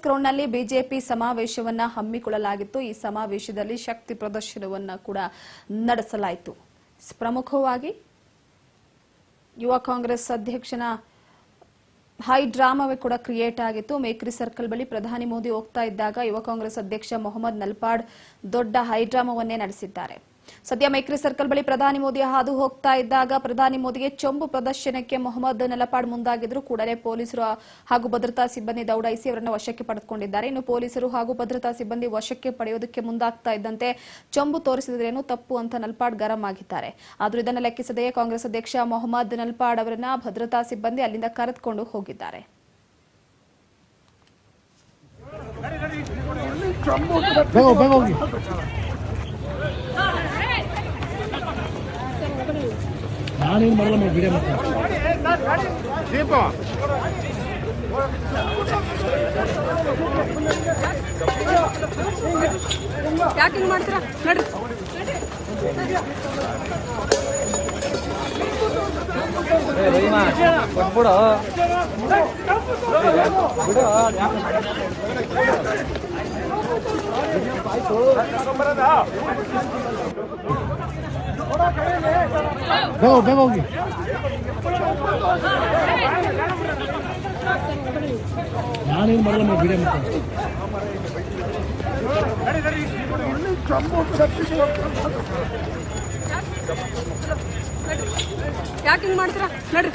ಗ್ರೌಂಡ್ನಲ್ಲಿ BJP ಸಮಾವೇಶವನ್ನ ಹಮ್ಮಿಕೊಳ್ಳಲಾಗಿತ್ತು. ಈ ಸಮಾವೇಶದಲ್ಲಿ ಶಕ್ತಿ ಪ್ರದರ್ಶನವನ್ನ ಕೂಡ ನಡೆಸಲಾಯಿತು. ಪ್ರಮುಖವಾಗಿ ಯುವ ಕಾಂಗ್ರೆಸ್ ಅಧ್ಯಕ್ಷನ ಹೈ ಡ್ರಾಮಾವೇ ಕೂಡ ಕ್ರಿಯೇಟ್ ಆಗಿತ್ತು. ಮೇಕ್ರಿ ಸರ್ಕಲ್ ಬಳಿ ಪ್ರಧಾನಿ ಮೋದಿ ಹೋಗ್ತಾ ಇದ್ದಾಗ ಯುವ ಕಾಂಗ್ರೆಸ್ ಅಧ್ಯಕ್ಷ ಮೊಹಮ್ಮದ್ ನಲ್ಪಾಡ್ ದೊಡ್ಡ ಹೈ ಡ್ರಾಮಾವನ್ನೇ ನಡೆಸಿದ್ದಾರೆ. ಸದ್ಯ ಮೇಕ್ರಿ ಸರ್ಕಲ್ ಬಳಿ ಪ್ರಧಾನಿ ಮೋದಿ ಹಾದು ಹೋಗ್ತಾ ಇದ್ದಾಗ ಪ್ರಧಾನಿ ಮೋದಿಗೆ ಚೊಂಬು ಪ್ರದರ್ಶನಕ್ಕೆ ಮೊಹಮ್ಮದ್ ನಲ್ಪಾಡ್ ಮುಂದಾಗಿದ್ರು. ಕೂಡಲೇ ಪೊಲೀಸರು ಹಾಗೂ ಭದ್ರತಾ ಸಿಬ್ಬಂದಿ ದೌಡಾಯಿಸಿ ಅವರನ್ನು ವಶಕ್ಕೆ ಪಡೆದುಕೊಂಡಿದ್ದಾರೆ. ಇನ್ನು ಪೊಲೀಸರು ಹಾಗೂ ಭದ್ರತಾ ಸಿಬ್ಬಂದಿ ವಶಕ್ಕೆ ಪಡೆಯೋದಕ್ಕೆ ಮುಂದಾಗ್ತಾ ಇದ್ದಂತೆ ಚೊಂಬು ತೋರಿಸಿದ್ರೇನು ತಪ್ಪು ಅಂತ ನಲ್ಪಾಡ್ ಗರಂ ಆಗಿದ್ದಾರೆ. ಆದರೂ ಇದನ್ನು ಲೆಕ್ಕಿಸದೆಯೇ ಕಾಂಗ್ರೆಸ್ ಅಧ್ಯಕ್ಷ ಮೊಹಮ್ಮದ್ ನಲ್ಪಾಡ್ ಅವರನ್ನ ಭದ್ರತಾ ಸಿಬ್ಬಂದಿ ಅಲ್ಲಿಂದ ಕರೆದುಕೊಂಡು ಹೋಗಿದ್ದಾರೆ. ನಾನೇನು ಮಾಡಲ್ಲ ವಿಡಿಯೋ ಯಾಕೆ ಹಿಂಗೆ ಮಾಡ್ತೀರಾ ನೋಡ್ರಿ. ಕೊಟ್ಬಿಡು ಬೇಗ ಹೋಗಿ. ನಾನೇನು ಮಾಡಲ್ಲ ವಿಡಿಯೋ ಯಾಕೆ ಹಿಂಗೆ ಮಾಡ್ತೀರಾ ನೋಡ್ರಿ.